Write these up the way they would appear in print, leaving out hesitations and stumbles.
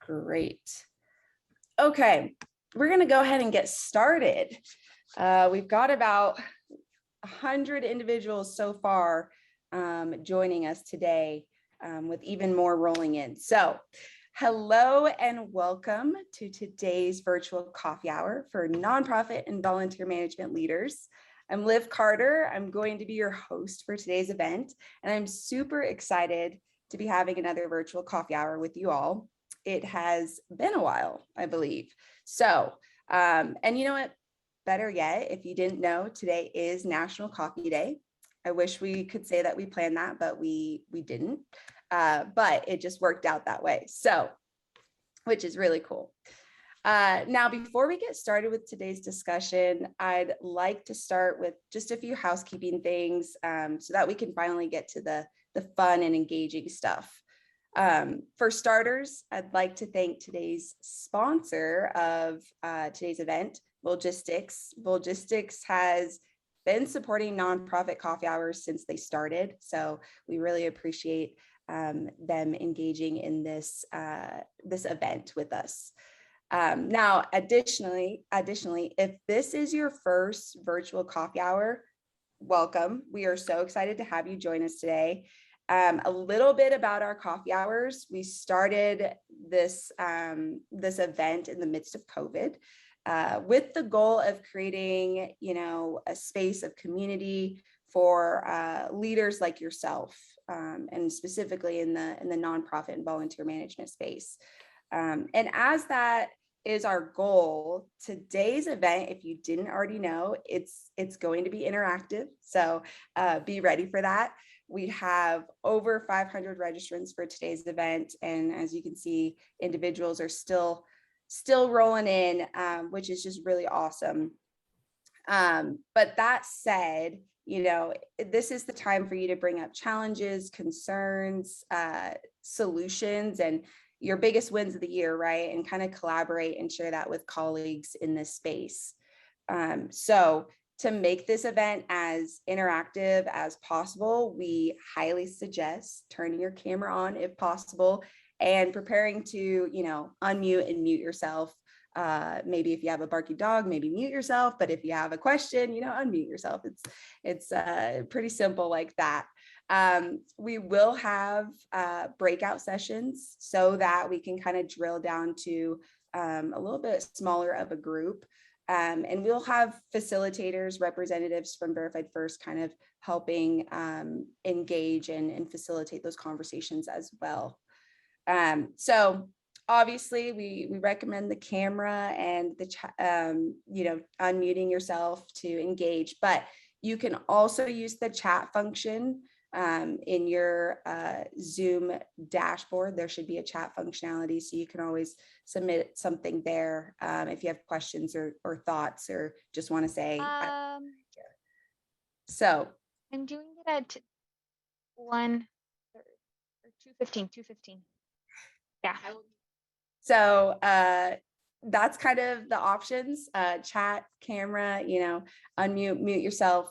Great. Okay, we're going to go ahead and get started. We've got about 100 individuals so far joining us today, with even more rolling in. So, hello and welcome to today's virtual coffee hour for nonprofit and volunteer management leaders. I'm Liv Carter. I'm going to be your host for today's event, and I'm super excited to be having another virtual coffee hour with you all. It has been a while, I believe. So, and you know what? Better yet, if you didn't know, today is National Coffee Day. I wish we could say that we planned that, but we didn't. But it just worked out that way. So, which is really cool. Now, before we get started with today's discussion, I'd like to start with just a few housekeeping things so that we can finally get to the fun and engaging stuff. For starters, I'd like to thank today's sponsor of today's event, Volgistics. Volgistics has been supporting nonprofit coffee hours since they started, so we really appreciate them engaging in this event with us. Now, additionally, if this is your first virtual coffee hour, welcome. We are so excited to have you join us today. A little bit about our coffee hours. We started this event in the midst of COVID with the goal of creating, a space of community for leaders like yourself, and specifically in the nonprofit and volunteer management space. And as that is our goal, today's event, if you didn't already know, it's going to be interactive. So be ready for that. We have over 500 registrants for today's event. And as you can see, individuals are still rolling in, which is just really awesome. But that said, this is the time for you to bring up challenges, concerns, solutions, and your biggest wins of the year, right? And kind of collaborate and share that with colleagues in this space. So to make this event as interactive as possible, we highly suggest turning your camera on if possible and preparing to, unmute and mute yourself. Maybe if you have a barky dog, maybe mute yourself. But if you have a question, unmute yourself. It's pretty simple like that. We will have breakout sessions so that we can kind of drill down to a little bit smaller of a group. And we'll have facilitators, representatives from Verified First kind of helping engage and facilitate those conversations as well. So obviously we recommend the camera and the unmuting yourself to engage, but you can also use the chat function in your Zoom dashboard. There should be a chat functionality, so you can always submit something there if you have questions or thoughts or just want to say. So I'm doing it at 1 or 2:15. Yeah. So that's kind of the options: chat, camera, unmute, mute yourself.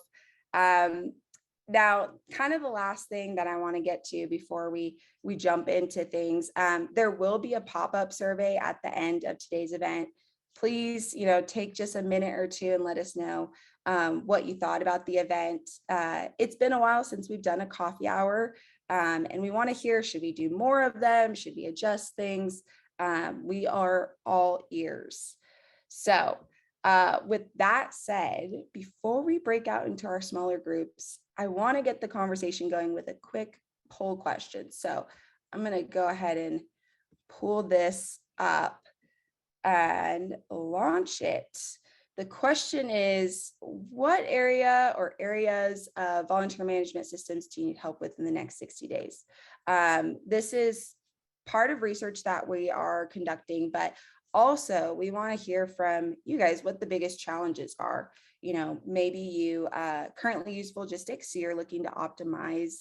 Now, kind of the last thing that I want to get to before we jump into things, there will be a pop-up survey at the end of today's event. Please, take just a minute or two and let us know what you thought about the event. It's been a while since we've done a coffee hour, and we want to hear, should we do more of them? Should we adjust things? We are all ears. So with that said, before we break out into our smaller groups, I want to get the conversation going with a quick poll question. So I'm going to go ahead and pull this up and launch it. The question is, what area or areas of volunteer management systems do you need help with in the next 60 days? This is part of research that we are conducting, but also we want to hear from you guys what the biggest challenges are. Maybe you currently use Volgistics, so you're looking to optimize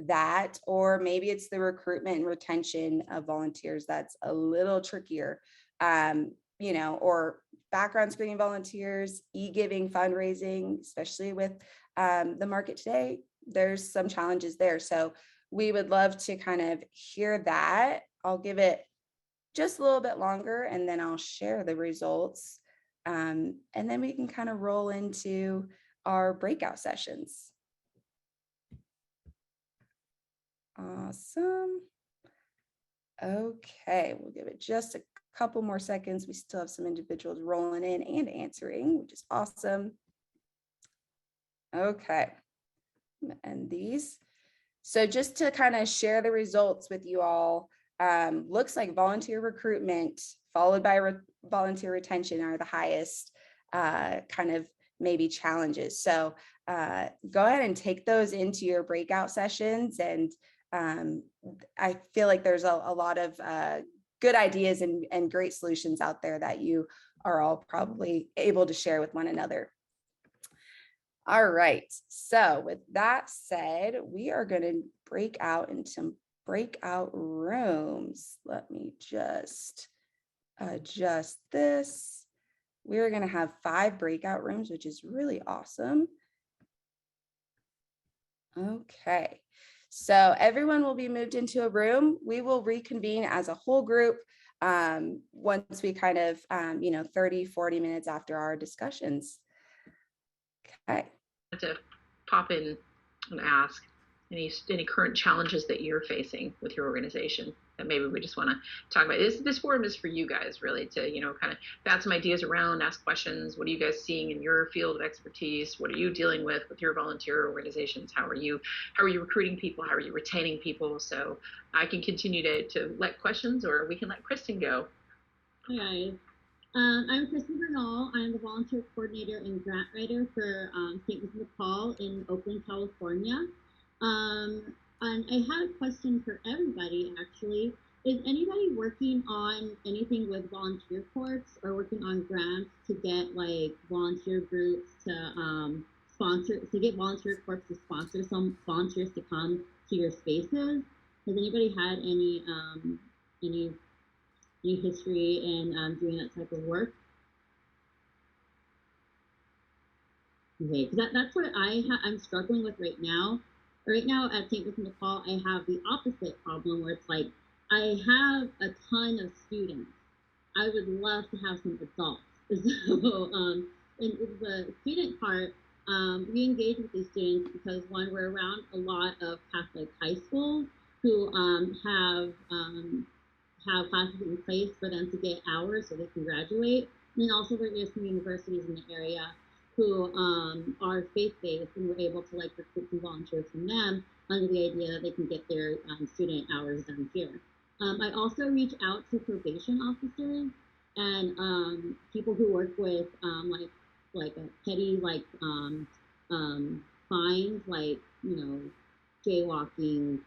that, or maybe it's the recruitment and retention of volunteers that's a little trickier, or background screening volunteers, e-giving, fundraising, especially with the market today, there's some challenges there. So we would love to kind of hear that. I'll give it just a little bit longer, and then I'll share the results. And then we can kind of roll into our breakout sessions. Awesome. Okay, we'll give it just a couple more seconds. We still have some individuals rolling in and answering, which is awesome. Okay, and these. So just to kind of share the results with you all, looks like volunteer recruitment followed by volunteer retention are the highest kind of maybe challenges. So go ahead and take those into your breakout sessions. And I feel like there's a lot of good ideas and great solutions out there that you are all probably able to share with one another. All right, so with that said, we are going to break out into some breakout rooms. Let me just adjust this. We're going to have 5 breakout rooms, which is really awesome. Okay, so everyone will be moved into a room. We will reconvene as a whole group once we kind of, 30, 40 minutes after our discussions. Okay. To pop in and ask any current challenges that you're facing with your organization that maybe we just want to talk about. This forum is for you guys really to, kind of bat some ideas around, ask questions. What are you guys seeing in your field of expertise? What are you dealing with your volunteer organizations? How are you recruiting people? How are you retaining people? So I can continue to let questions, or we can let Kristen go. Hi guys. I'm Kristen Bernal. I'm the volunteer coordinator and grant writer for St. Paul in Oakland, California. And I had a question for everybody, actually. Is anybody working on anything with volunteer corps or working on grants to get like volunteer groups to get volunteer corps to sponsor some volunteers to come to your spaces? Has anybody had any history in doing that type of work? Okay, because that's what I'm struggling with right now. Right now at St. Vincent de Paul, I have the opposite problem where it's like, I have a ton of students. I would love to have some adults. So, and the student part, we engage with these students because one, we're around a lot of Catholic high schools who have classes in place for them to get hours so they can graduate. And then also there are some universities in the area who are faith-based, and we're able to like recruit some volunteers from them under the idea that they can get their student hours done here. I also reach out to probation officers and people who work with like a petty fines, like jaywalking,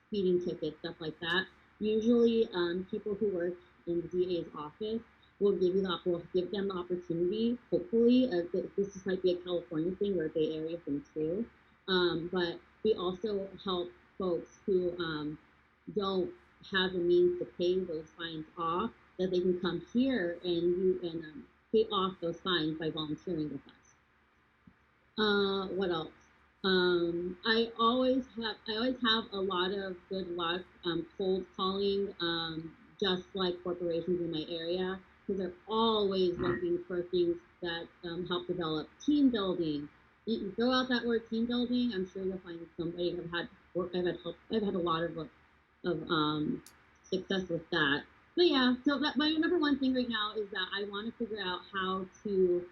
speeding tickets, stuff like that. Usually, people who work in the DA's office will give them the opportunity. Hopefully, this might be a California thing or a Bay Area thing too. But we also help folks who don't have the means to pay those fines off, that they can come here and pay off those fines by volunteering with us. What else? I always have a lot of good luck cold calling, just like corporations in my area, because they're always looking for things that help develop team building. You throw out that word team building, I'm sure you'll find somebody. I've had a lot of success with that. But yeah, so my number one thing right now is that I want to figure out how to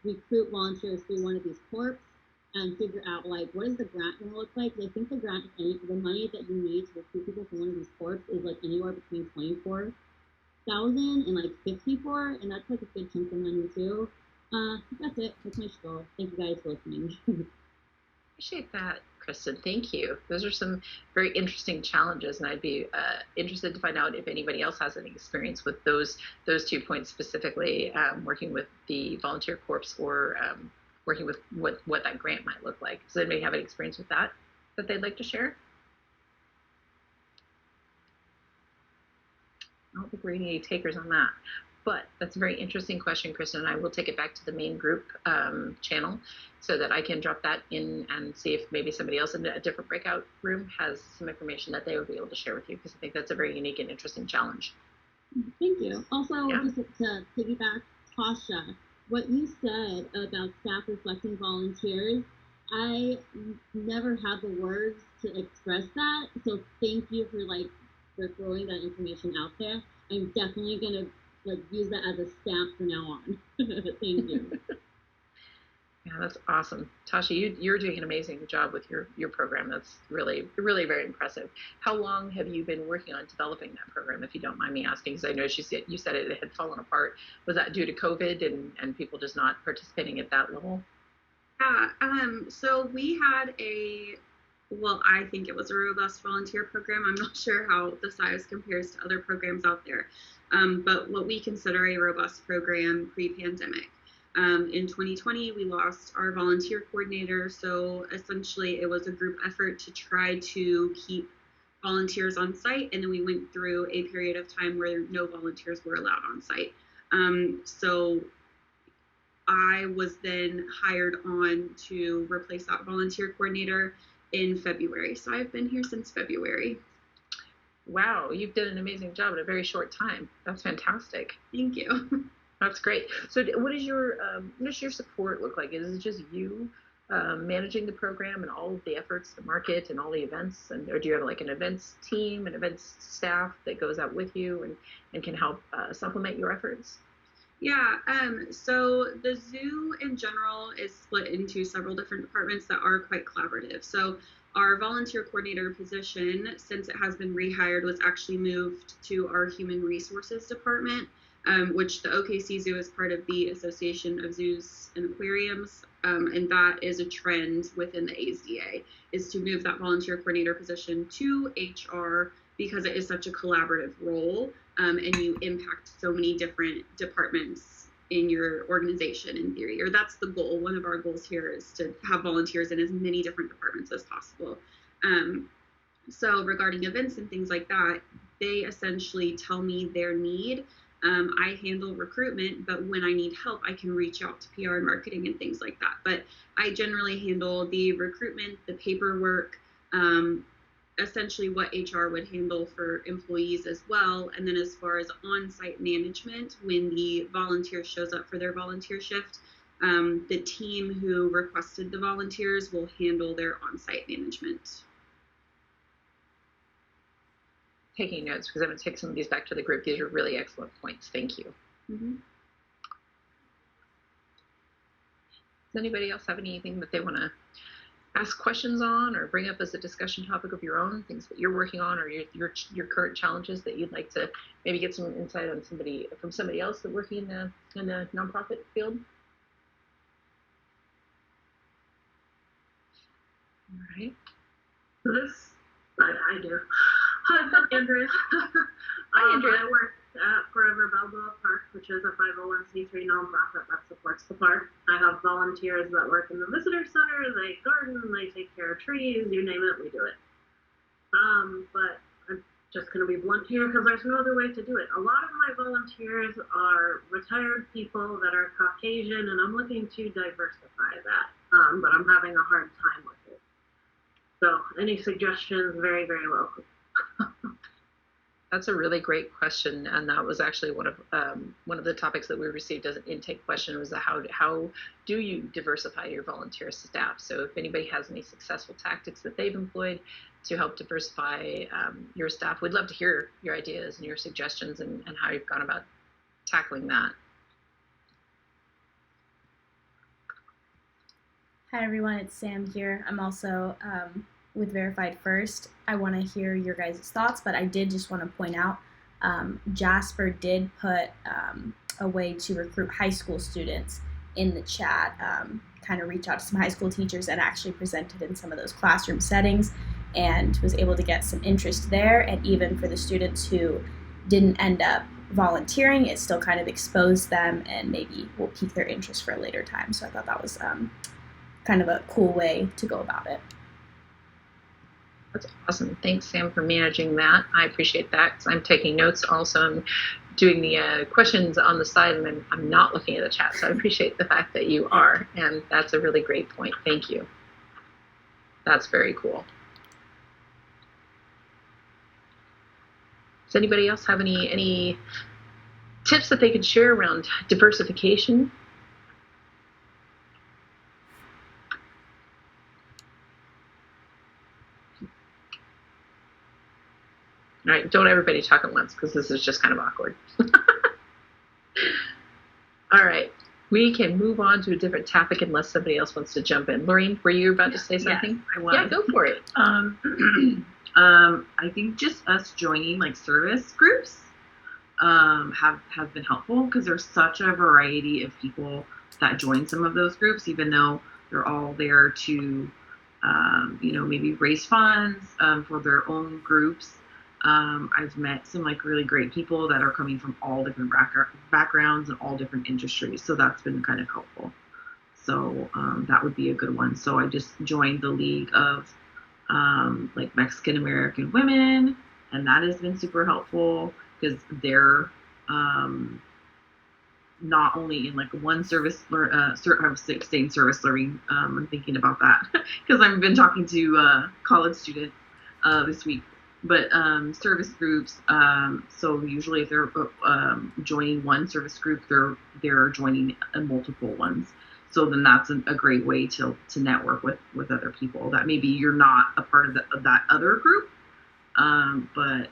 recruit volunteers through one of these corps and figure out like what is the grant going to look like. I think the money that you need to recruit people from one of these corps is like anywhere between 24,000 and like 54, and that's like a good chunk of money too. That's it. That's my spiel. Thank you guys for listening. Appreciate that, Kristen. Thank you. Those are some very interesting challenges, and I'd be interested to find out if anybody else has any experience with those 2 points specifically, working with the volunteer corps or working with what that grant might look like. Does anybody have any experience with that they'd like to share? I don't think we're getting any takers on that. But that's a very interesting question, Kristen, and I will take it back to the main group channel so that I can drop that in and see if maybe somebody else in a different breakout room has some information that they would be able to share with you, because I think that's a very unique and interesting challenge. Thank you. Also, Yeah. just to piggyback, Tasha, what you said about staff reflecting volunteers, I never had the words to express that. So thank you for throwing that information out there. I'm definitely gonna use that as a stamp from now on. Thank you. Yeah, that's awesome. Tasha, you're doing an amazing job with your program. That's really, really very impressive. How long have you been working on developing that program, if you don't mind me asking? Because I know you said it had fallen apart. Was that due to COVID and people just not participating at that level? Yeah, so we had I think it was a robust volunteer program. I'm not sure how the size compares to other programs out there, but what we consider a robust program pre-pandemic. In 2020, we lost our volunteer coordinator, so essentially it was a group effort to try to keep volunteers on site, and then we went through a period of time where no volunteers were allowed on site. So I was then hired on to replace that volunteer coordinator in February. So I've been here since February. Wow, you've done an amazing job in a very short time. That's fantastic. Thank you. That's great. So what does your support look like? Is it just you managing the program and all of the efforts to market and all the events, or do you have like an events team, an events staff that goes out with you and can help supplement your efforts? Yeah, so the zoo in general is split into several different departments that are quite collaborative. So our volunteer coordinator position, since it has been rehired, was actually moved to our human resources department, which the OKC Zoo is part of the Association of Zoos and Aquariums, and that is a trend within the AZA, is to move that volunteer coordinator position to HR, because it is such a collaborative role, and you impact so many different departments in your organization in theory, or that's the goal. One of our goals here is to have volunteers in as many different departments as possible. So regarding events and things like that, they essentially tell me their need. I handle recruitment, but when I need help, I can reach out to PR and marketing and things like that. But I generally handle the recruitment, the paperwork, essentially what HR would handle for employees as well. And then as far as on-site management, when the volunteer shows up for their volunteer shift, the team who requested the volunteers will handle their on-site management. Taking notes, because I'm going to take some of these back to the group. These are really excellent points. Thank you. Mm-hmm. Does anybody else have anything that they want to ask questions on or bring up as a discussion topic of your own, things that you're working on, or your current challenges that you'd like to maybe get some insight on from somebody else that working in the nonprofit field? All right. I do. Hi, I'm Andrea. Hi, Andrea. I work at Forever Balboa Park, which is a 501c3 nonprofit that supports the park. I have volunteers that work in the visitor center. They garden, they take care of trees, you name it, we do it. But I'm just going to be blunt here because there's no other way to do it. A lot of my volunteers are retired people that are Caucasian, and I'm looking to diversify that. But I'm having a hard time with it. So any suggestions, very, very welcome. That's a really great question, and that was actually one of the topics that we received as an intake question, was how do you diversify your volunteer staff? So if anybody has any successful tactics that they've employed to help diversify your staff, we'd love to hear your ideas and your suggestions and how you've gone about tackling that. Hi everyone, it's Sam here. I'm also with Verified First. I want to hear your guys' thoughts, but I did just want to point out Jasper did put a way to recruit high school students in the chat, kind of reach out to some high school teachers and actually presented in some of those classroom settings and was able to get some interest there. And even for the students who didn't end up volunteering, it still kind of exposed them and maybe will pique their interest for a later time. So I thought that was kind of a cool way to go about it. That's awesome. Thanks, Sam, for managing that. I appreciate that because I'm taking notes also. I'm doing the questions on the side, and I'm not looking at the chat. So I appreciate the fact that you are, and that's a really great point. Thank you. That's very cool. Does anybody else have any tips that they could share around diversification? All right, don't everybody talk at once, because this is just kind of awkward. All right, we can move on to a different topic unless somebody else wants to jump in. Lorraine, were you about to say something? Yes, I was. Yeah, go for it. I think just us joining like service groups have been helpful, because there's such a variety of people that join some of those groups, even though they're all there to maybe raise funds for their own groups. I've met some like really great people that are coming from all different backgrounds and all different industries, so that's been kind of helpful. So that would be a good one. So I just joined the League of like Mexican American women, and that has been super helpful, because they're not only in like one service, saying service learning. I'm thinking about that because I've been talking to a college student this week. But service groups, so usually if they're joining one service group, they're joining multiple ones. So then that's a great way to network with other people that maybe you're not a part of that other group, but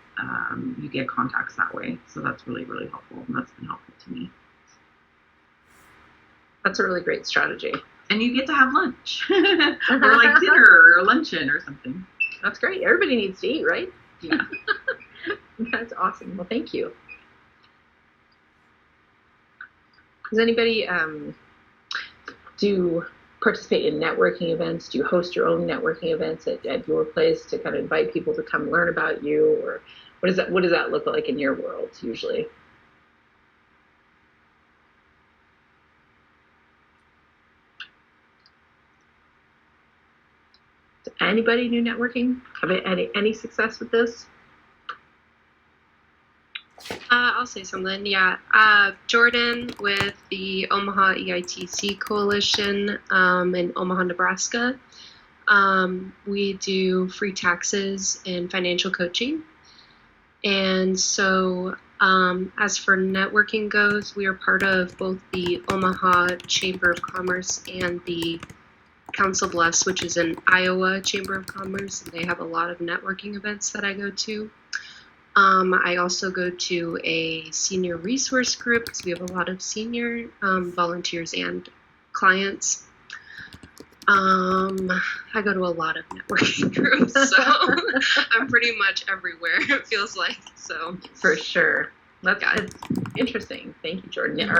you get contacts that way. So that's really, really helpful, and that's been helpful to me. That's a really great strategy. And you get to have lunch, or like dinner or luncheon or something. That's great. Everybody needs to eat, right? Yeah. That's awesome. Well, thank you. Does anybody do participate in networking events? Do you host your own networking events at your place to kind of invite people to come learn about you? Or what does that look like in your world usually? Anybody do networking? Have any success with this? I'll say something. Yeah. Jordan with the Omaha EITC Coalition in Omaha, Nebraska. We do free taxes and financial coaching. And so as for networking goes, we are part of both the Omaha Chamber of Commerce and the Council Bluffs, which is an Iowa Chamber of Commerce, and they have a lot of networking events that I go to. I also go to a senior resource group because we have a lot of senior volunteers and clients. I go to a lot of networking groups, so I'm pretty much everywhere, it feels like. So for sure. That's interesting. Thank you, Jordan.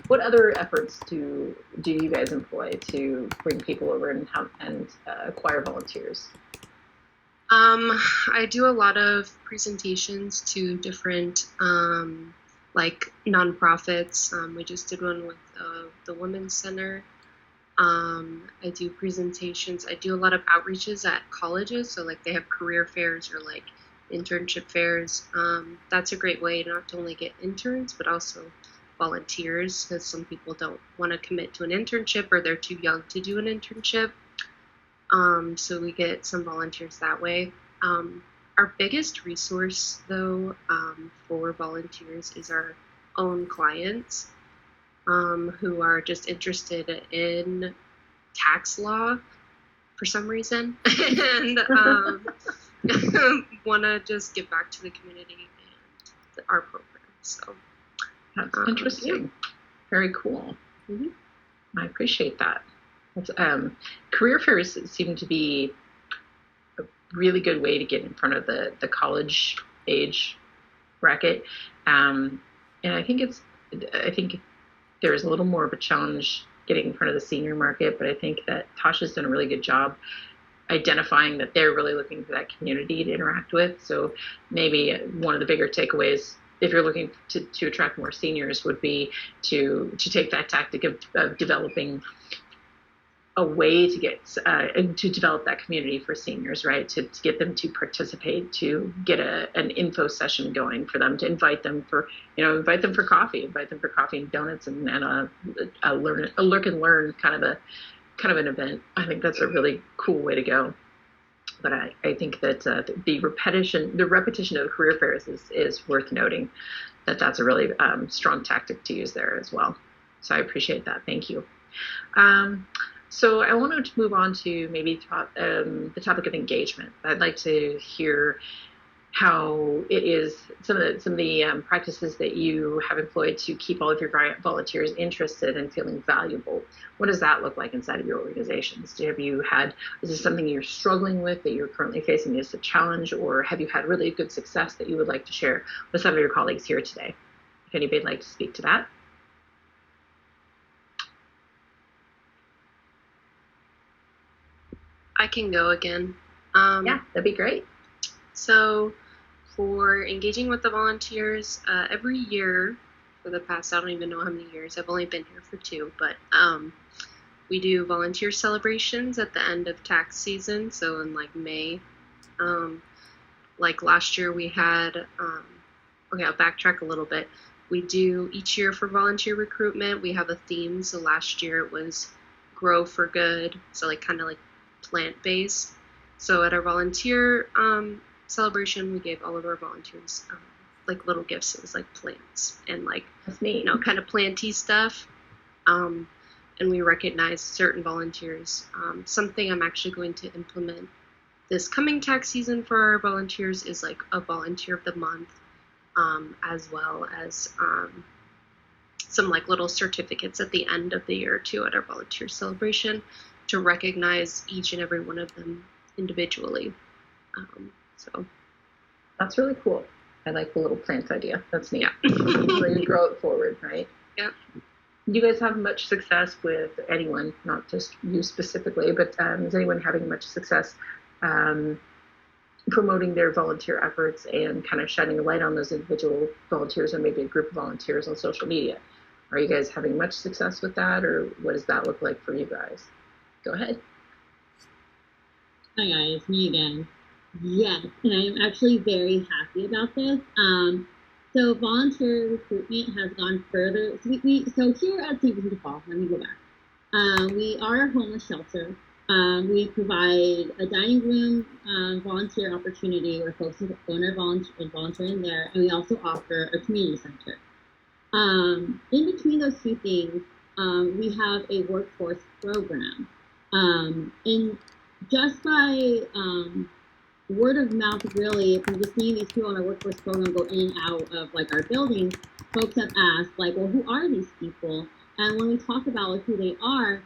What other efforts do you guys employ to bring people over and acquire volunteers? I do a lot of presentations to different like nonprofits. We just did one with the Women's Center. I do presentations. I do a lot of outreaches at colleges, so like they have career fairs or like internship fairs. That's a great way not to only get interns but also volunteers, because some people don't want to commit to an internship or they're too young to do an internship. So we get some volunteers that way. Our biggest resource though for volunteers is our own clients who are just interested in tax law for some reason and want to just give back to the community and our program. So that's interesting. Yeah. Very cool. Mm-hmm. I appreciate that. That's, career fairs seem to be a really good way to get in front of the college age bracket, and I think there's a little more of a challenge getting in front of the senior market, but I think that Tasha's done a really good job identifying that they're really looking for that community to interact with. So maybe one of the bigger takeaways, if you're looking to attract more seniors, would be to take that tactic of developing a way to get to develop that community for seniors, right? To get them to participate, to get an info session going for them, to invite them for coffee, and donuts, and a lurk and learn kind of an event. I think that's a really cool way to go. But I think that the repetition of career fairs is worth noting. That's a really strong tactic to use there as well. So I appreciate that. Thank you. So I wanted to move on to maybe the topic of engagement. I'd like to hear how it is some of the practices that you have employed to keep all of your volunteers interested and feeling valuable. What does that look like inside of your organizations? Is this something you're struggling with, that you're currently facing as a challenge, or have you had really good success that you would like to share with some of your colleagues here today? If anybody would like to speak to that. I can go again. Yeah, that'd be great. So for engaging with the volunteers, every year for the past, I don't even know how many years, I've only been here for 2, but we do volunteer celebrations at the end of tax season, so in like May. Like last year we had, okay, I'll backtrack a little bit. We do each year for volunteer recruitment, we have a theme. So last year it was Grow for Good, so like kind of like plant-based. So at our volunteer celebration, we gave all of our volunteers like little gifts. It was like plants and like, kind of planty stuff. And we recognized certain volunteers. Something I'm actually going to implement this coming tax season for our volunteers is like a volunteer of the month, as well as some like little certificates at the end of the year too at our volunteer celebration to recognize each and every one of them individually. So that's really cool. I like the little plant idea. That's neat. Yeah. Where you grow it forward, right? Yeah. Do you guys have much success with anyone, not just you specifically, but is anyone having much success promoting their volunteer efforts and kind of shining a light on those individual volunteers or maybe a group of volunteers on social media? Are you guys having much success with that, or what does that look like for you guys? Go ahead. Hi guys, me again. Yes, and I'm actually very happy about this. So volunteer recruitment has gone further. So here at St. Vincent de Paul, let me go back. We are a homeless shelter. We provide a dining room volunteer opportunity where folks can go and volunteer in there, and we also offer a community center. In between those two things, we have a workforce program. And just by word of mouth, really, from just seeing these people in our workforce program go in and out of like our buildings, folks have asked like, well, who are these people? And when we talk about like, who they are,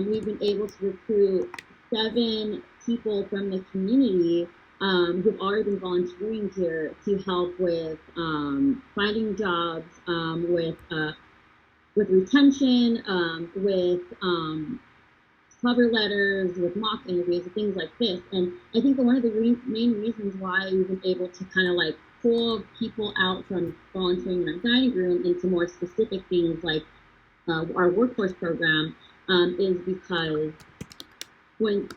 we've been able to recruit 7 people from the community who've already been volunteering here to help with finding jobs, with retention, with cover letters, with mock interviews, and things like this. And I think that one of the main reasons why we've been able to kind of like pull people out from volunteering in our dining room into more specific things like our workforce program is because when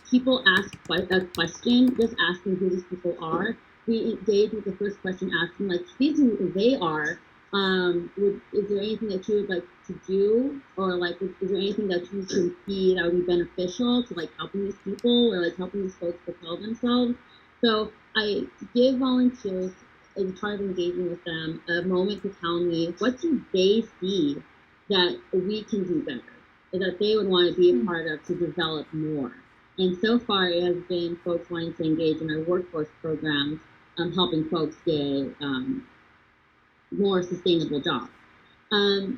people ask a question, just asking who these people are, we engage with the first question, asking like, these are who they are. Is there anything that you would like to do, or like is there anything that you can see that would be beneficial to like helping these people or like helping these folks propel themselves? So I give volunteers, as part of engaging with them, a moment to tell me what do they see that we can do better, or that they would want to be a part of to develop more. And so far it has been folks wanting to engage in our workforce programs, helping folks get more sustainable jobs.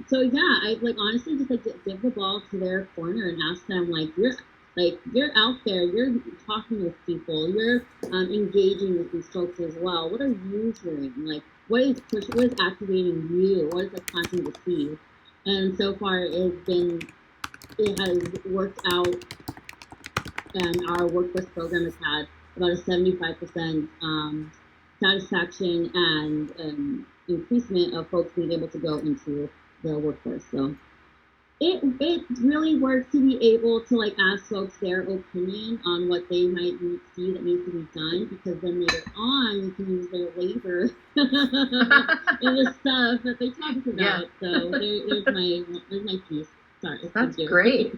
So yeah, I like honestly just like give the ball to their corner and ask them like, you're out there, you're talking with people, you're engaging with these folks as well. What are you hearing? Like, what is activating you? What is like planting the seed? And so far it has worked out, and our workforce program has had about a 75% satisfaction and increasement of folks being able to go into the workforce. So it really works to be able to like ask folks their opinion on what they might see that needs to be done, because then later on you can use their labor in the stuff that they talked about. Yeah. So there's my piece. Sorry. That's great.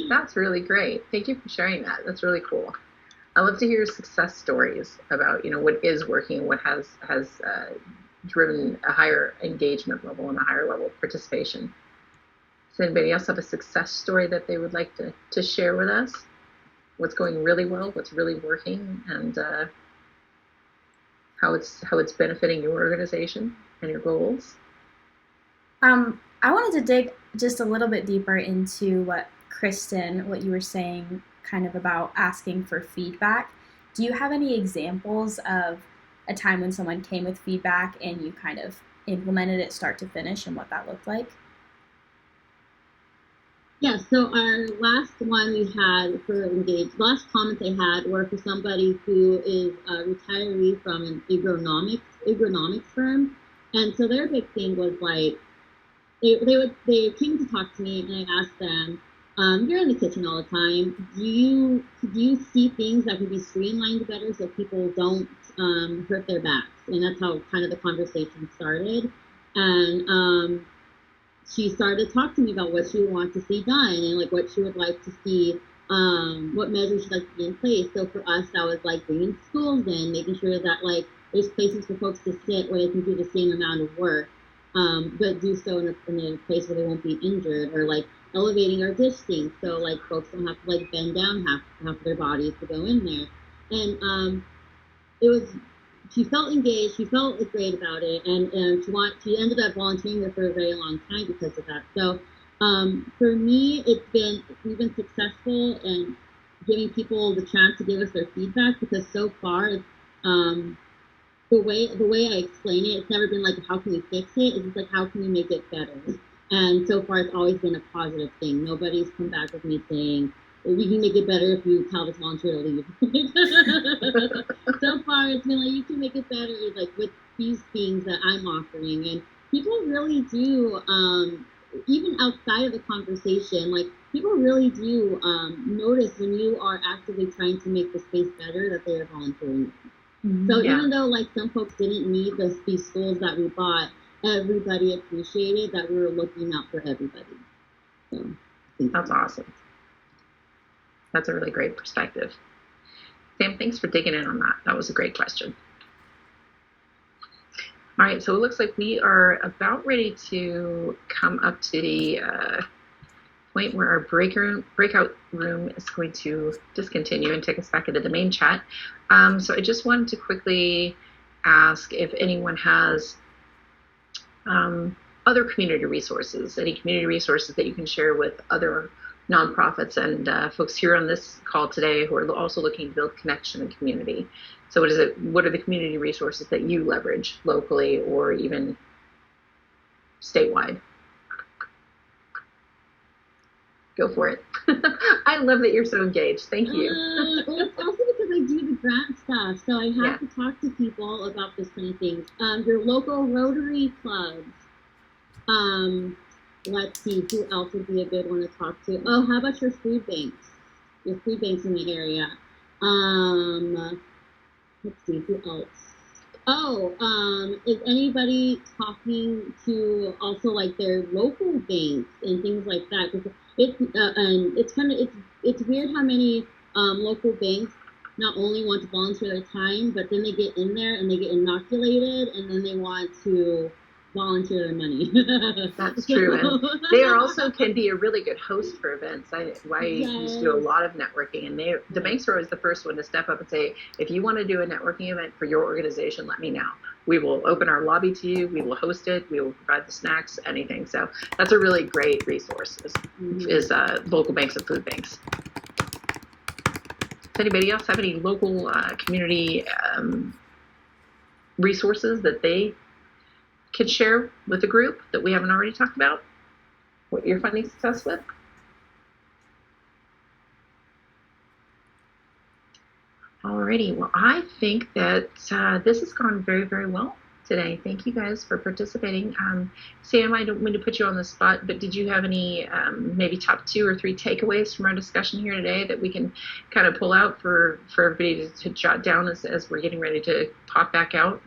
That's really great. Thank you for sharing that. That's really cool. I love to hear success stories about, you know, what is working, what has driven a higher engagement level and a higher level of participation. Does anybody else have a success story that they would like to share with us? What's going really well, what's really working, and how it's benefiting your organization and your goals? I wanted to dig just a little bit deeper into what you were saying, kind of about asking for feedback. Do you have any examples of a time when someone came with feedback and you kind of implemented it start to finish, and what that looked like? Yeah, so our last one we had for Engage, last comments I had were for somebody who is a retiree from an agronomics firm. And so their big thing was like, they came to talk to me, and I asked them, you're in the kitchen all the time. Do you see things that can be streamlined better so people don't hurt their backs? And that's how kind of the conversation started. And she started to talk to me about what she would want to see done, and like what she would like to see, what measures she'd like to be in place. So for us, that was like bringing schools in, making sure that like there's places for folks to sit where they can do the same amount of work, but do so in a place where they won't be injured, or like elevating our dish sinks so like folks don't have to like bend down half of their bodies to go in there. And it was, she felt engaged, she felt great about it, and she ended up volunteering there for a very long time because of that. So for me, we've been successful in giving people the chance to give us their feedback, because so far the way I explain it, it's never been like how can we fix it, it's just like how can we make it better. And so far it's always been a positive thing. Nobody's come back with me saying, we can make it better if you tell this volunteer to leave. So far, it's been like, you can make it better like with these things that I'm offering. And people really do, even outside of the conversation, like people really do notice when you are actively trying to make the space better that they are volunteering. Mm-hmm. So even though like some folks didn't need these schools that we bought, everybody appreciated that we were looking out for everybody. So that's awesome. That's a really great perspective. Sam, thanks for digging in on that. That was a great question. All right, so it looks like we are about ready to come up to the point where our breakout room is going to discontinue and take us back into the main chat. So I just wanted to quickly ask if anyone has other community resources, any community resources that you can share with other nonprofits and folks here on this call today who are also looking to build connection and community. So what are the community resources that you leverage locally or even statewide? Go for it. I love that you're so engaged. Thank you. Well, it's also because I do the grant stuff, so I have to talk to people about this kind of things. Your local Rotary clubs. Let's see, who else would be a good one to talk to? Oh, how about your food banks? Your food banks in the area. Let's see, who else? Oh, is anybody talking to also like their local banks and things like that? Because it's weird how many local banks not only want to volunteer their time, but then they get in there and they get inoculated, and then they want to volunteer their money. That's true. And they also can be a really good host for events. I used to do a lot of networking, and the banks are always the first one to step up and say, if you want to do a networking event for your organization, let me know. We will open our lobby to you. We will host it. We will provide the snacks, anything. So that's a really great resource is local banks and food banks. Does anybody else have any local community resources that they could share with the group that we haven't already talked about? What you're finding success with? Alrighty, well, I think that this has gone very, very well today. Thank you guys for participating. Sam, I don't mean to put you on the spot, but did you have any maybe top 2 or 3 takeaways from our discussion here today that we can kind of pull out for everybody to jot down as we're getting ready to pop back out?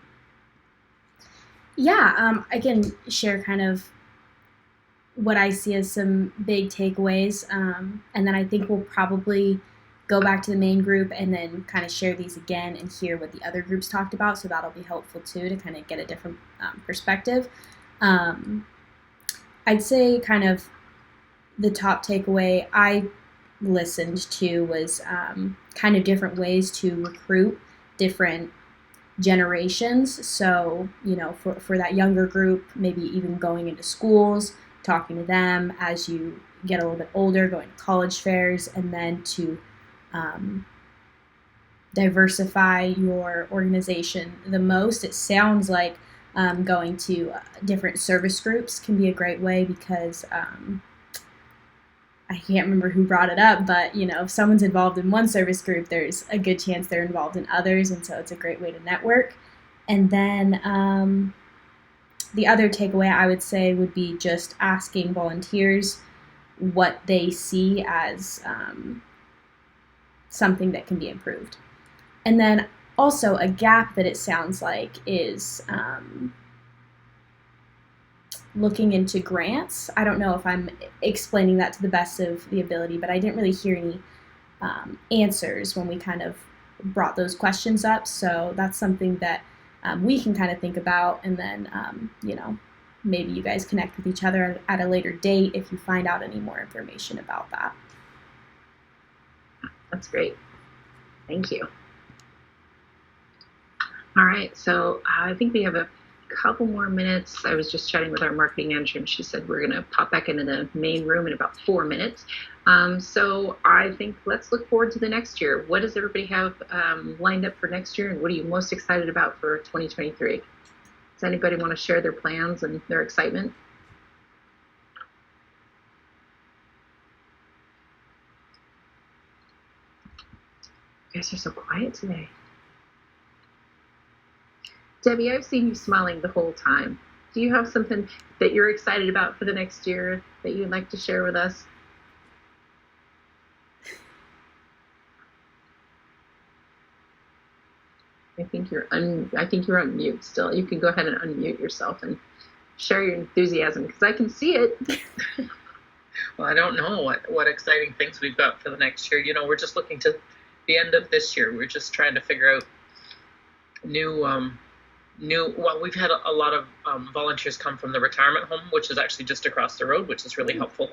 Yeah, I can share kind of what I see as some big takeaways, and then I think we'll probably go back to the main group and then kind of share these again and hear what the other groups talked about, so that'll be helpful too to kind of get a different perspective. I'd say kind of the top takeaway I listened to was kind of different ways to recruit different generations. So, you know, for that younger group, maybe even going into schools, talking to them as you get a little bit older, going to college fairs, and then to diversify your organization the most. It sounds like going to different service groups can be a great way, because I can't remember who brought it up, but you know, if someone's involved in one service group, there's a good chance they're involved in others, and so it's a great way to network. And then the other takeaway I would say would be just asking volunteers what they see as something that can be improved. And then also a gap that it sounds like is looking into grants. I don't know if I'm explaining that to the best of the ability, but I didn't really hear any answers when we kind of brought those questions up. So that's something that we can kind of think about, and then, you know, maybe you guys connect with each other at a later date if you find out any more information about that. That's great. Thank you. All right, so I think we have a couple more minutes. I was just chatting with our marketing manager, and she said we're going to pop back into the main room in about 4 minutes. So I think let's look forward to the next year. What does everybody have lined up for next year, and what are you most excited about for 2023? Does anybody want to share their plans and their excitement? You guys are so quiet today. Debbie, I've seen you smiling the whole time. Do you have something that you're excited about for the next year that you'd like to share with us? I think you're on mute still. You can go ahead and unmute yourself and share your enthusiasm, because I can see it. Well, I don't know what exciting things we've got for the next year. You know, we're just looking to the end of this year. We're just trying to figure out well, we've had a lot of volunteers come from the retirement home, which is actually just across the road, which is really helpful.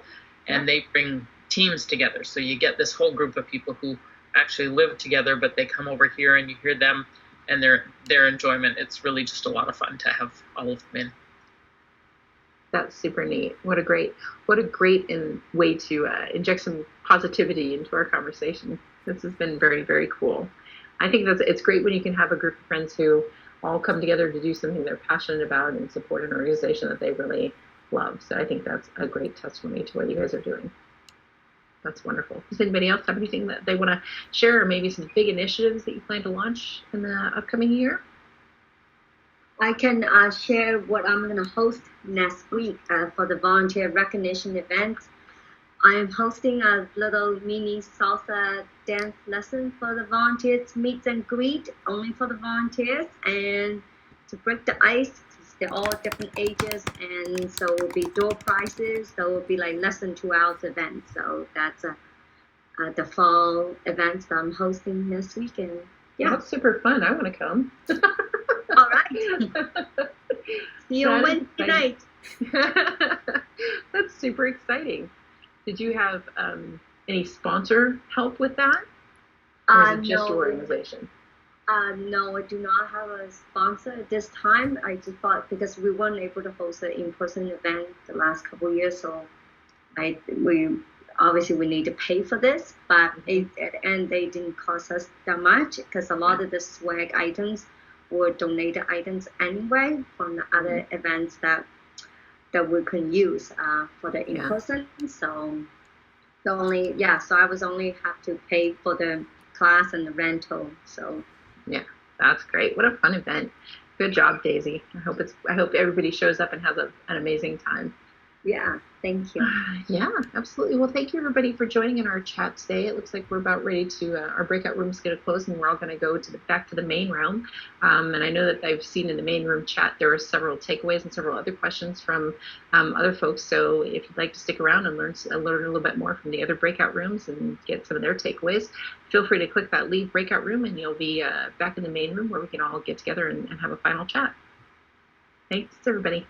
And they bring teams together. So you get this whole group of people who actually live together, but they come over here and you hear them and their enjoyment. It's really just a lot of fun to have all of them in. That's super neat. What a great way to inject some positivity into our conversation. This has been very, very cool. I think it's great when you can have a group of friends who all come together to do something they're passionate about and support an organization that they really love. So I think that's a great testimony to what you guys are doing. That's wonderful. Does anybody else have anything that they want to share, or maybe some big initiatives that you plan to launch in the upcoming year? I can share what I'm going to host next week for the volunteer recognition event. I am hosting a little mini salsa dance lesson for the volunteers, meet and greet, only for the volunteers, and to break the ice. They're all different ages, and so it will be door prizes. So it will be like less than 2 hours event. So that's the fall event that I'm hosting this weekend. Yeah, that's super fun. I want to come. All right. See you on Wednesday night. That's super exciting. Did you have any sponsor help with that? Or is it just your organization? No, I do not have a sponsor at this time. I just thought, because we weren't able to host an in-person event the last couple of years, so we need to pay for this, but at the end they didn't cost us that much, because a lot of the swag items were donated items anyway from the other events that we can use for the in-person. So I was only have to pay for the class and the rental. So yeah, that's great. What a fun event. Good job, Daisy. I hope everybody shows up and has an amazing time. Yeah, thank you. Yeah, absolutely. Well, thank you everybody for joining in our chat today. It looks like we're about ready to, our breakout room is going to close and we're all going to go back to the main room. And I know that I've seen in the main room chat, there are several takeaways and several other questions from other folks. So if you'd like to stick around and learn a little bit more from the other breakout rooms and get some of their takeaways, feel free to click that leave breakout room and you'll be back in the main room where we can all get together and have a final chat. Thanks, everybody.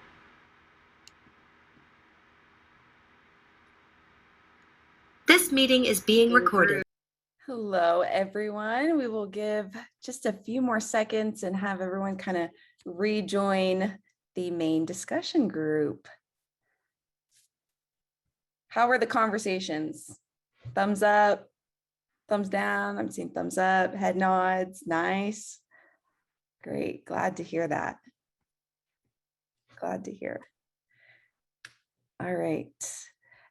This meeting is being recorded. Hello, everyone. We will give just a few more seconds and have everyone kind of rejoin the main discussion group. How were the conversations? Thumbs up, thumbs down. I'm seeing thumbs up, head nods. Nice. Great. Glad to hear that. Glad to hear. All right.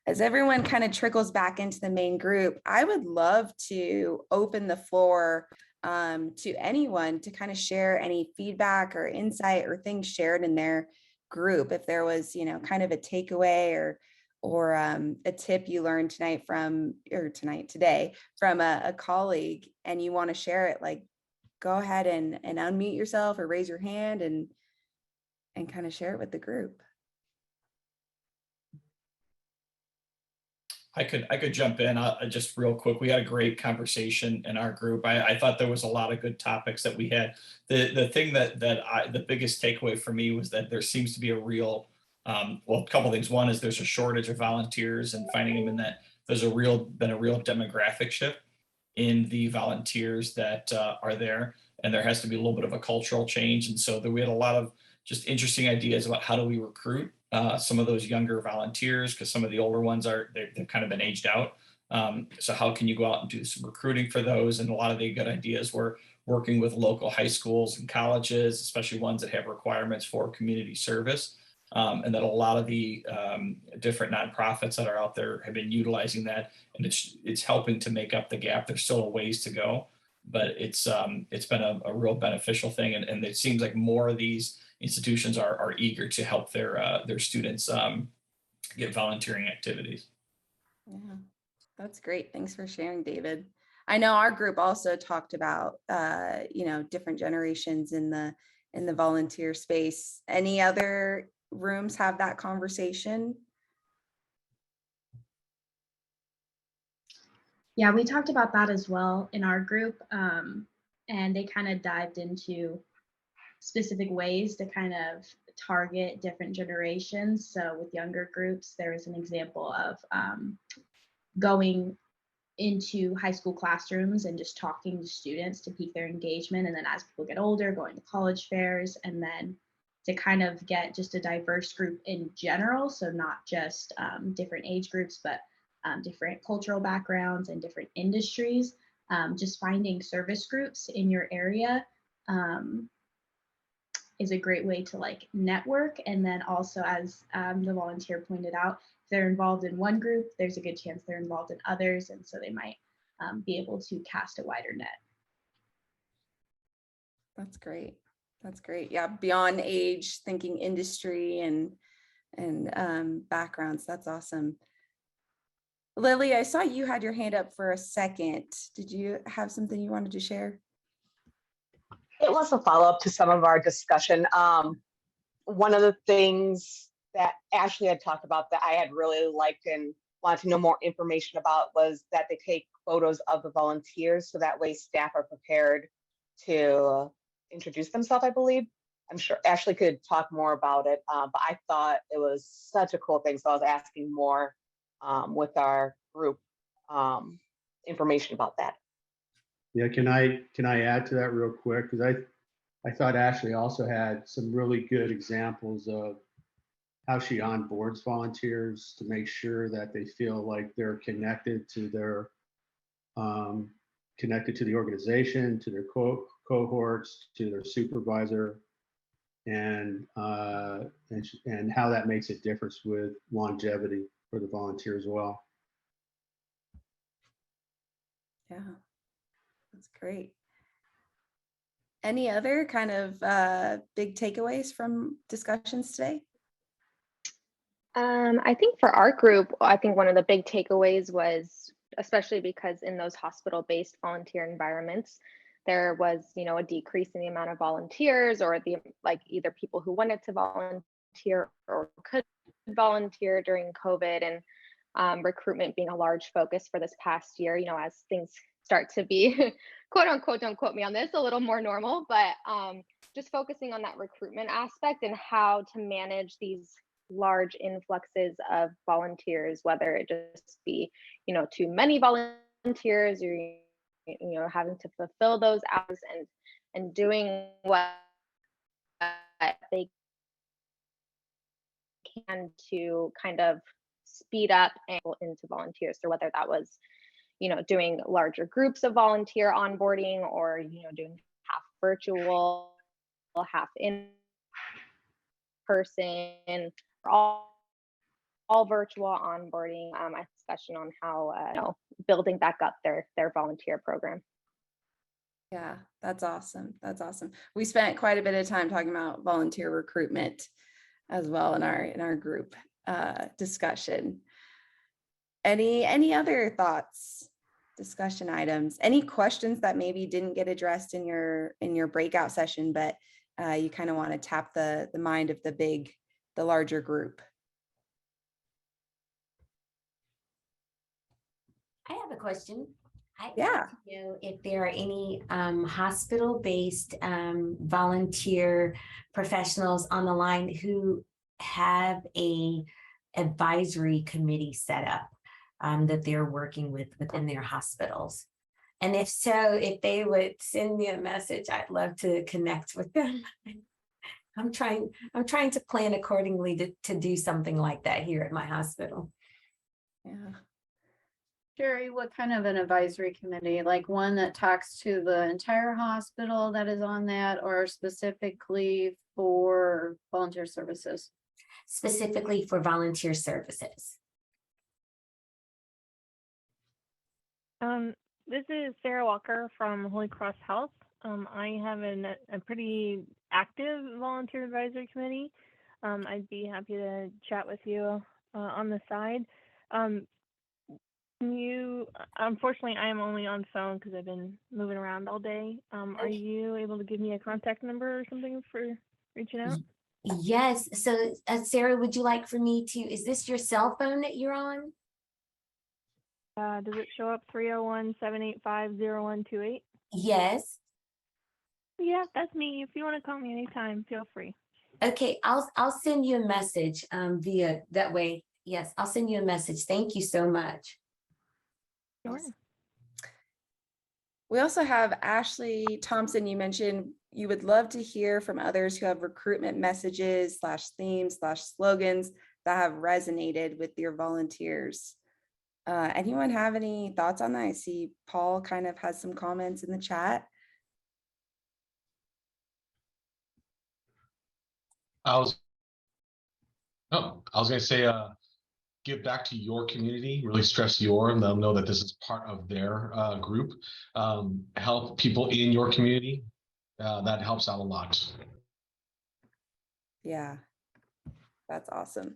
As everyone kind of trickles back into the main group, I would love to open the floor to anyone to kind of share any feedback or insight or things shared in their group. If there was, kind of a takeaway or a tip you learned today from a colleague and you want to share it, like go ahead and unmute yourself or raise your hand and kind of share it with the group. I could jump in just real quick. We had a great conversation in our group. I thought there was a lot of good topics that we had. The thing the biggest takeaway for me was that there seems to be a real, a couple of things. One is there's a shortage of volunteers and finding them, and that there's been a real demographic shift in the volunteers that are there, and there has to be a little bit of a cultural change. And so we had a lot of just interesting ideas about how do we recruit some of those younger volunteers, because some of the older ones they've kind of been aged out. So how can you go out and do some recruiting for those? And a lot of the good ideas were working with local high schools and colleges, especially ones that have requirements for community service. And that a lot of the different nonprofits that are out there have been utilizing that, and it's helping to make up the gap. There's still a ways to go, but it's been a real beneficial thing, and it seems like more of these institutions are eager to help their students get volunteering activities. Yeah, that's great. Thanks for sharing, David. I know our group also talked about different generations in the volunteer space. Any other rooms have that conversation? Yeah, we talked about that as well in our group, and they kind of dived into specific ways to kind of target different generations. So with younger groups, there is an example of going into high school classrooms and just talking to students to pique their engagement. And then as people get older, going to college fairs, and then to kind of get just a diverse group in general. So not just different age groups, but different cultural backgrounds and different industries. Just finding service groups in your area is a great way to network. And then also, as the volunteer pointed out, if they're involved in one group, there's a good chance they're involved in others. And so they might be able to cast a wider net. That's great. That's great. Yeah. Beyond age, thinking industry and backgrounds. That's awesome. Lily, I saw you had your hand up for a second. Did you have something you wanted to share? It was a follow-up to some of our discussion. One of the things that Ashley had talked about that I had really liked and wanted to know more information about was that they take photos of the volunteers, so that way staff are prepared to introduce themselves, I believe. I'm sure Ashley could talk more about it, but I thought it was such a cool thing, so I was asking more with our group information about that. Yeah, can I add to that real quick? Because I thought Ashley also had some really good examples of how she onboards volunteers to make sure that they feel like they're connected to the organization, to their cohorts, to their supervisor, and how that makes a difference with longevity for the volunteer as well. Yeah, that's great. Any other kind of big takeaways from discussions today? I think for our group, I think one of the big takeaways was, especially because in those hospital-based volunteer environments, there was, a decrease in the amount of volunteers, or the either people who wanted to volunteer or could volunteer during COVID, and recruitment being a large focus for this past year, as things start to be quote unquote, don't quote me on this, a little more normal, but just focusing on that recruitment aspect and how to manage these large influxes of volunteers, whether it just be, too many volunteers, or having to fulfill those hours, and doing what they can to kind of speed up and into volunteers. So whether that was, doing larger groups of volunteer onboarding, or, doing half virtual, half in person, all virtual onboarding, a discussion on how building back up their volunteer program. Yeah, that's awesome. That's awesome. We spent quite a bit of time talking about volunteer recruitment as well in our group discussion. Any other thoughts, discussion items, any questions that maybe didn't get addressed in your breakout session, but you kind of want to tap the mind of the larger group? I have a question. I'd Yeah. like to know if there are any hospital-based volunteer professionals on the line who have a advisory committee set up that they're working with within their hospitals. And if so, if they would send me a message, I'd love to connect with them. I'm trying to plan accordingly to do something like that here at my hospital. Yeah. Sherry, what kind of an advisory committee? Like one that talks to the entire hospital that is on that, or specifically for volunteer services? Specifically for volunteer services. This is Sarah Walker from Holy Cross Health. I have a pretty active volunteer advisory committee. I'd be happy to chat with you on the side. Unfortunately, I am only on phone because I've been moving around all day. Are you able to give me a contact number or something for reaching out? Yes. So Sarah, would you like for me to, is this your cell phone that you're on? Does it show up 301-785-0128? Yes. Yeah, that's me. If you want to call me anytime, feel free. Okay, I'll send you a message via that way. Yes, I'll send you a message. Thank you so much. Sure. We also have Ashley Thompson. You mentioned you would love to hear from others who have recruitment messages /themes /slogans that have resonated with your volunteers. Anyone have any thoughts on that? I see Paul kind of has some comments in the chat. I was going to say, give back to your community, really stress your, and let them know that this is part of their group. Help people in your community. That helps out a lot. Yeah, that's awesome.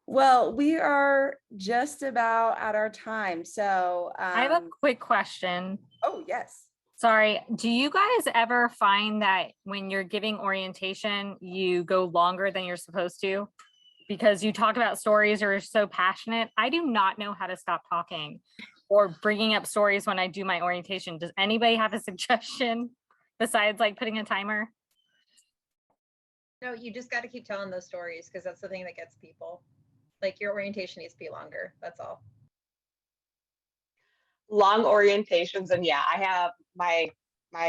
Well, we are just about at our time. So I have a quick question. Oh, yes. Sorry. Do you guys ever find that when you're giving orientation, you go longer than you're supposed to? Because you talk about stories or you're so passionate. I do not know how to stop talking or bringing up stories when I do my orientation. Does anybody have a suggestion besides like putting a timer? No, you just got to keep telling those stories because that's the thing that gets people. Like your orientation needs to be longer. That's all. Long orientations, and yeah, I have my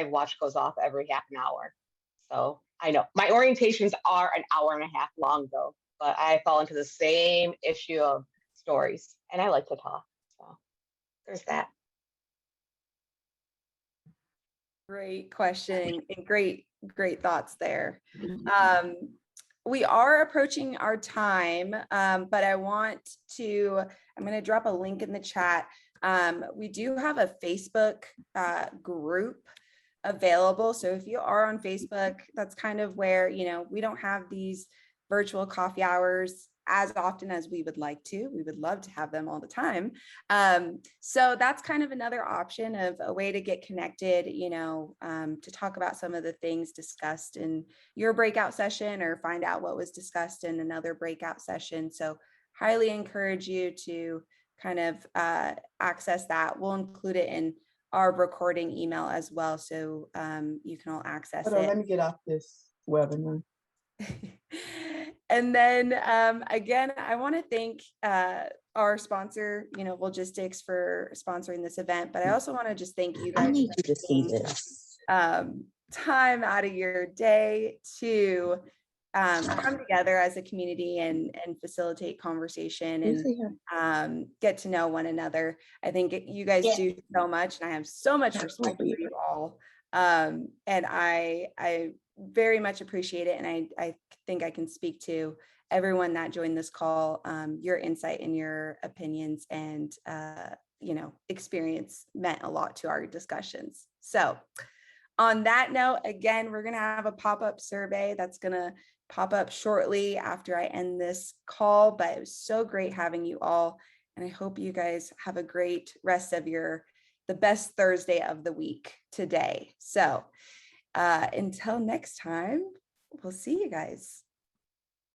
watch goes off every half an hour. So I know my orientations are an hour and a half long though, but I fall into the same issue of stories, and I like to talk. So there's that. Great question and great thoughts there. We are approaching our time, but I'm going to drop a link in the chat. We do have a Facebook group available. So if you are on Facebook, that's kind of where, we don't have these virtual coffee hours as often as we would like to. We would love to have them all the time. So that's kind of another option of a way to get connected, to talk about some of the things discussed in your breakout session or find out what was discussed in another breakout session. So highly encourage you to kind of access that. We'll include it in our recording email as well, so you can all access it. Let me get off this webinar. And then again, I want to thank our sponsor, Logistics, for sponsoring this event, but I also want to just thank you guys. I need you to see this. Time out of your day to come together as a community and facilitate conversation and get to know one another. I think you guys do so much, and I have so much respect for you all. And I very much appreciate it. And I think I can speak to everyone that joined this call. Your insight and your opinions and experience meant a lot to our discussions. So on that note, again, we're going to have a pop-up survey that's going to pop up shortly after I end this call, but it was so great having you all. And I hope you guys have a great rest of the best Thursday of the week today. So until next time, we'll see you guys.